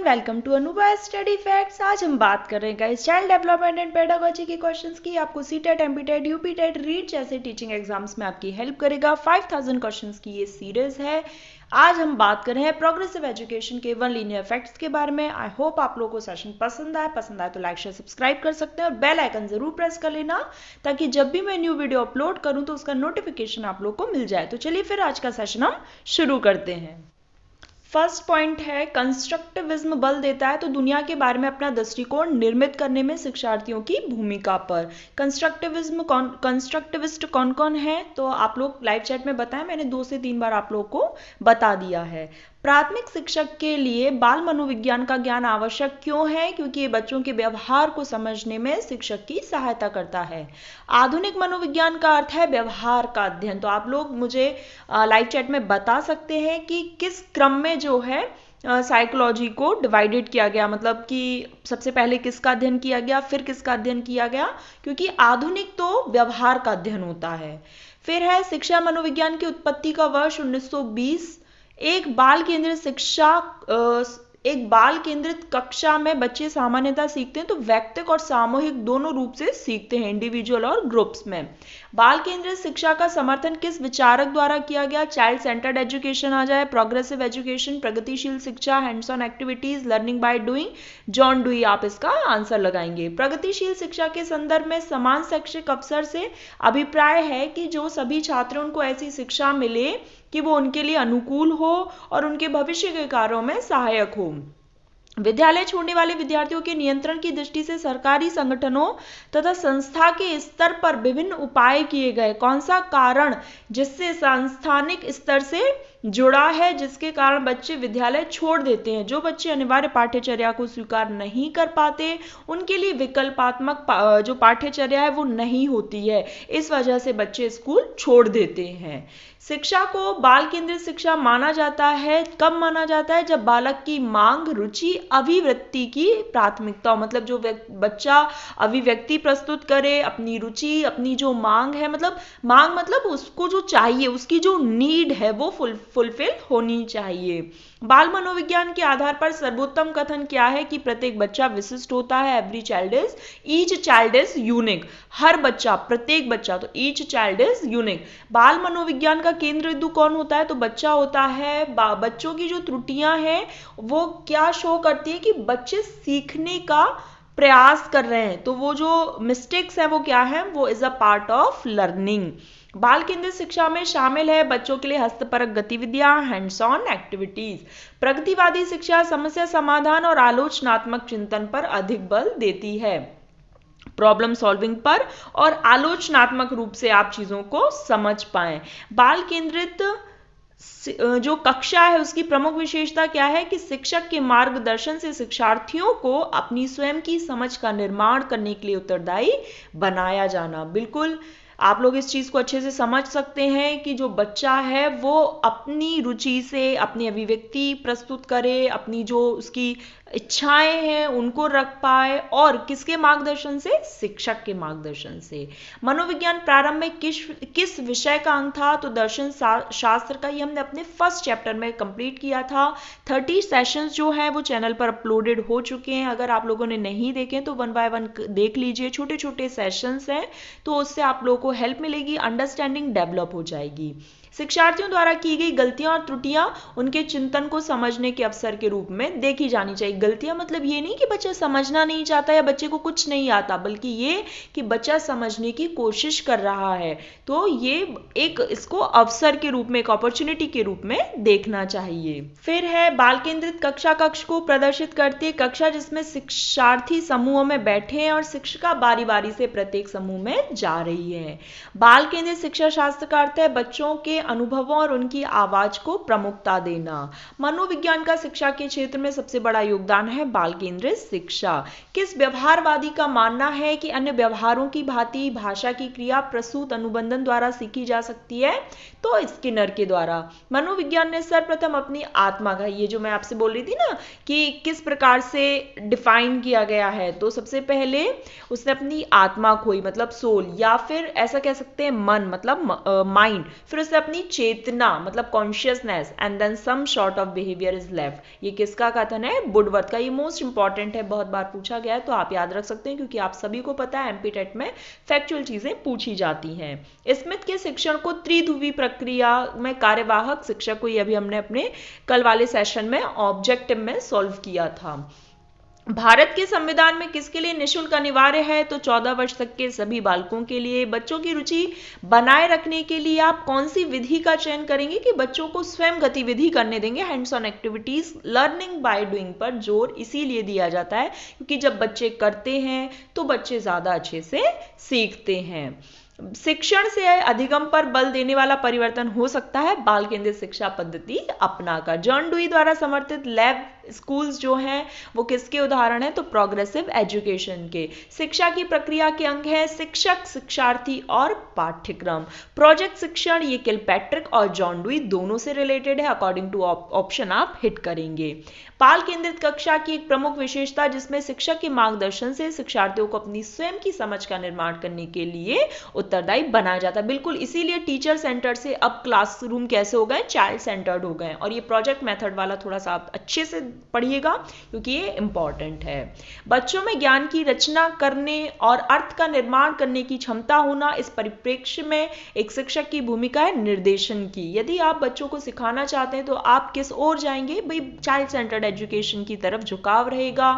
Welcome to Anubha study facts. आज हम बात कर रहे हैं guys child development and pedagogy के क्वेश्चंस की। आपको सीटेट, एमपीटेट, यूपीटेट, रीट जैसे टीचिंग एग्जाम्स में आपकी हेल्प करेगा। 5000 क्वेश्चंस की ये सीरीज है। आज हम बात कर रहे हैं प्रोग्रेसिव एजुकेशन के 1 लीनियर फैक्ट्स के बारे में। आई होप आप लोगों को सेशन पसंद आए तो लाइक शेयर सब्सक्राइब कर सकते हैं और बेल आइकन जरूर प्रेस कर लेना ताकि जब भी मैं न्यू वीडियो अपलोड करूं तो उसका नोटिफिकेशन आप लोग को मिल जाए। तो चलिए फिर आज का सेशन हम शुरू करते हैं। फर्स्ट पॉइंट है कंस्ट्रक्टिविज्म बल देता है तो दुनिया के बारे में अपना दृष्टिकोण निर्मित करने में शिक्षार्थियों की भूमिका पर। कंस्ट्रक्टिविस्ट कौन कौन है तो आप लोग लाइव चैट में बताएं, मैंने 2 से 3 बार आप लोग को बता दिया है। प्राथमिक शिक्षक के लिए बाल मनोविज्ञान का ज्ञान आवश्यक क्यों है? क्योंकि ये बच्चों के व्यवहार को समझने में शिक्षक की सहायता करता है। आधुनिक मनोविज्ञान का अर्थ है व्यवहार का अध्ययन। तो आप लोग मुझे लाइव चैट में बता सकते हैं कि किस क्रम में जो है साइकोलॉजी को डिवाइडेड किया गया, मतलब कि सबसे पहले किसका अध्ययन किया गया फिर किसका अध्ययन किया गया, क्योंकि आधुनिक तो व्यवहार का अध्ययन होता है। फिर है शिक्षा मनोविज्ञान की उत्पत्ति का वर्ष 1920। एक बाल केंद्रित कक्षा में बच्चे सामान्यतः सीखते हैं तो वैयक्तिक और सामूहिक दोनों रूप से सीखते हैं, इंडिविजुअल और ग्रुप्स में। बाल केंद्रित शिक्षा का समर्थन किस विचारक द्वारा किया गया? चाइल्ड सेंटर्ड एजुकेशन आ जाए, प्रोग्रेसिव एजुकेशन, प्रगतिशील शिक्षा, hands on activities, learning by doing, John dewy. आप इसका आंसर लगाएंगे। प्रगतिशील शिक्षा के संदर्भ में समान शैक्षिक अवसर से अभिप्राय है कि जो सभी छात्रों को ऐसी शिक्षा मिले कि वो उनके लिए अनुकूल हो और उनके भविष्य के कार्यों में सहायक हो। विद्यालय छोड़ने वाले विद्यार्थियों के नियंत्रण की दृष्टि से सरकारी संगठनों तथा संस्था के स्तर पर विभिन्न उपाय किए गए। कौन सा कारण जिससे सांस्थानिक स्तर से जुड़ा है, जिसके कारण बच्चे विद्यालय छोड़ देते हैं? जो बच्चे अनिवार्य पाठ्यचर्या को स्वीकार नहीं कर पाते उनके लिए विकल्पात्मक जो पाठ्यचर्या है वो नहीं होती है, इस वजह से बच्चे स्कूल छोड़ देते हैं। शिक्षा को बाल केंद्रित शिक्षा माना जाता है कब माना जाता है? जब बालक की मांग, रुचि, अभिव्यक्ति की प्राथमिकता, मतलब जो बच्चा अभिव्यक्ति प्रस्तुत करे, अपनी रुचि, अपनी जो मांग है, मतलब उसको जो चाहिए, उसकी जो नीड है वो फुलफिल होनी चाहिए। बाल मनोविज्ञान के आधार पर सर्वोत्तम कथन क्या है? कि प्रत्येक बच्चा विशिष्ट होता है। Each child is unique. हर बच्चा, प्रत्येक बच्चा, तो ईच चाइल्ड इज यूनिक। बाल मनोविज्ञान का केंद्र बिंदु कौन होता है? तो बच्चा होता है। बच्चों की जो त्रुटियां हैं वो क्या शो करती है? कि बच्चे सीखने का प्रयास कर रहे हैं, तो वो जो मिस्टेक्स है वो क्या है? वो is a part of learning. बाल केंद्रित शिक्षा में शामिल है बच्चों के लिए हस्तपरक गतिविधियां, हैंड्स ऑन एक्टिविटीज। प्रगतिवादी शिक्षा समस्या समाधान और आलोचनात्मक चिंतन पर अधिक बल देती है, प्रॉब्लम सॉल्विंग पर, और आलोचनात्मक रूप से आप चीजों को समझ पाएं। बाल केंद्रित जो कक्षा है उसकी प्रमुख विशेषता क्या है? कि शिक्षक के मार्गदर्शन से शिक्षार्थियों को अपनी स्वयं की समझ का निर्माण करने के लिए उत्तरदायी बनाया जाना। बिल्कुल आप लोग इस चीज को अच्छे से समझ सकते हैं कि जो बच्चा है वो अपनी रुचि से अपनी अभिव्यक्ति प्रस्तुत करे, अपनी जो उसकी इच्छाएं हैं उनको रख पाए, और किसके मार्गदर्शन से? शिक्षक के मार्गदर्शन से। मनोविज्ञान प्रारंभ में किस विषय का अंग था? तो दर्शन शास्त्र का। ये हमने अपने फर्स्ट चैप्टर में कंप्लीट किया था। 30 सेशंस जो है वो चैनल पर अपलोडेड हो चुके हैं। अगर आप लोगों ने नहीं देखे तो 1 बाय 1 देख लीजिए। छोटे छोटे सेशंस हैं तो उससे आप लोगों को हेल्प मिलेगी, अंडरस्टैंडिंग डेवलप हो जाएगी। शिक्षार्थियों द्वारा की गई गलतियां और त्रुटियां उनके चिंतन को समझने के अवसर के रूप में देखी जानी चाहिए। गलतियां मतलब ये नहीं कि बच्चा समझना नहीं चाहता या बच्चे को कुछ नहीं आता, बल्कि ये कि बच्चा समझने की कोशिश कर रहा है, तो ये एक इसको अवसर के रूप में, एक अपॉर्चुनिटी के रूप में देखना चाहिए। फिर है बाल केंद्रित कक्षा। कक्ष को प्रदर्शित करती है कक्षा जिसमें शिक्षार्थी समूहों में बैठे हैं और शिक्षिका बारी बारी से प्रत्येक समूह में जा रही है। बाल केंद्रित शिक्षा शास्त्र का अर्थ है बच्चों के अनुभवों और उनकी आवाज को प्रमुखता देना। मनोविज्ञान का शिक्षा के क्षेत्र में सबसे बड़ा योगदान है बाल केंद्रित शिक्षा। किस व्यवहारवादी का मानना है कि अन्य व्यवहारों की भांति भाषा की क्रिया प्रसूत अनुबंधन द्वारा सीखी जा सकती है? तो स्किनर के द्वारा। मनोविज्ञान ने सर्वप्रथम अपनी आत्मा का, ये जो मैं आपसे बोल रही थी ना कि किस प्रकार से डिफाइन किया गया है, तो सबसे पहले उसने अपनी आत्मा खोई, मतलब सोल, या फिर ऐसा कह सकते हैं मन, मतलब माइंड। फिर उसने अपनी चेतना मतलब consciousness and then some sort of behaviour is left. ये किसका कथन है? वुडवर्थ का। ये मोस्ट इंपॉर्टेंट है, बहुत बार पूछा गया है, तो आप याद रख सकते हैं क्योंकि आप सभी को पता है एमपी टेट में फैक्चुअल चीजें पूछी जाती हैं। स्मिथ के शिक्षण को त्रिध्रुवी प्रक्रिया में कार्यवाहक शिक्षक को, ये अभी हमने अपने कल वाले सेशन में ऑब्जेक्टिव में सॉल्व किया था। भारत के संविधान में किसके लिए निःशुल्क अनिवार्य है? तो 14 वर्ष तक के सभी बालकों के लिए। बच्चों की रुचि बनाए रखने के लिए आप कौन सी विधि का चयन करेंगे कि बच्चों को स्वयं गतिविधि करने देंगे? Hands on activities, learning by doing पर जोर इसीलिए दिया जाता है क्योंकि जब बच्चे करते हैं तो बच्चे ज्यादा अच्छे से सीखते हैं। शिक्षण से अधिगम पर बल देने वाला परिवर्तन हो सकता है बाल केंद्रित शिक्षा पद्धति अपनाकर। जॉन डुई द्वारा समर्थित लैब स्कूल्स जो हैं वो किसके उदाहरण हैं? तो प्रोग्रेसिव एजुकेशन के। शिक्षा की प्रक्रिया के अंग है शिक्षक, शिक्षार्थी और पाठ्यक्रम। प्रोजेक्ट शिक्षण, ये किलपैट्रिक और जॉन डुई दोनों से रिलेटेड है। अकॉर्डिंग टू ऑप्शन आप हिट करेंगे। बाल केंद्रित कक्षा की एक प्रमुख विशेषता जिसमें शिक्षक के मार्गदर्शन से शिक्षार्थियों को अपनी स्वयं की समझ का निर्माण करने के लिए उत्तरदायी बनाया जाता है। बिल्कुल इसीलिए टीचर सेंटर्ड से अब क्लासरूम कैसे हो गए? चाइल्ड सेंटर्ड हो गए। और ये प्रोजेक्ट मेथड वाला थोड़ा सा आप अच्छे से पढ़िएगा क्योंकि ये इंपॉर्टेंट है। बच्चों में ज्ञान की रचना करने और अर्थ का निर्माण करने की क्षमता होना, इस परिप्रेक्ष्य में एक शिक्षक की भूमिका है निर्देशन की। यदि आप बच्चों को सिखाना चाहते हैं तो आप किस ओर जाएंगे? भाई चाइल्ड सेंटर्ड एजुकेशन की तरफ झुकाव रहेगा।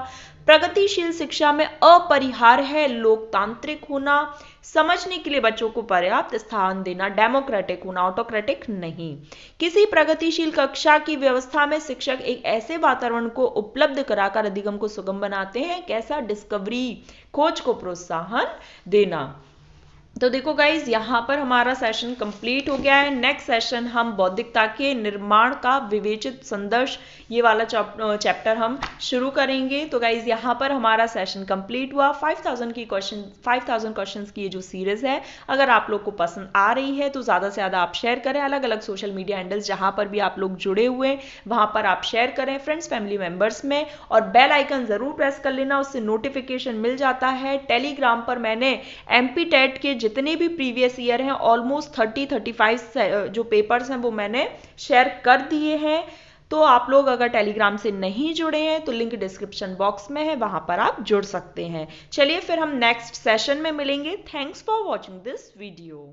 प्रगतिशील शिक्षा में अपरिहार्य है लोकतांत्रिक होना, समझने के लिए बच्चों को पर्याप्त स्थान देना, डेमोक्रेटिक होना, ऑटोक्रेटिक नहीं। किसी प्रगतिशील कक्षा की व्यवस्था में शिक्षक एक ऐसे वातावरण को उपलब्ध कराकर अधिगम को सुगम बनाते हैं। कैसा? डिस्कवरी, खोज को प्रोत्साहन देना। तो देखो गाइज, यहाँ पर हमारा सेशन कंप्लीट हो गया है। नेक्स्ट सेशन हम बौद्धिकता के निर्माण का विवेचित संदर्श, ये वाला चैप्टर हम शुरू करेंगे। तो गाइज यहाँ पर हमारा सेशन कंप्लीट हुआ। 5000 क्वेश्चंस की ये जो सीरीज है, अगर आप लोग को पसंद आ रही है तो ज़्यादा से ज़्यादा आप शेयर करें। अलग अलग सोशल मीडिया हैंडल्स जहाँ पर भी आप लोग जुड़े हुए हैं वहाँ पर आप शेयर करें फ्रेंड्स, फैमिली मेम्बर्स में, और बेल आइकन ज़रूर प्रेस कर लेना, उससे नोटिफिकेशन मिल जाता है। टेलीग्राम पर मैंने एमपी टेट के जितने भी प्रीवियस ईयर हैं ऑलमोस्ट 30-35 जो पेपर्स हैं वो मैंने शेयर कर दिए हैं। तो आप लोग अगर टेलीग्राम से नहीं जुड़े हैं तो लिंक डिस्क्रिप्शन बॉक्स में है, वहां पर आप जुड़ सकते हैं। चलिए फिर हम नेक्स्ट सेशन में मिलेंगे। Thanks for watching this video.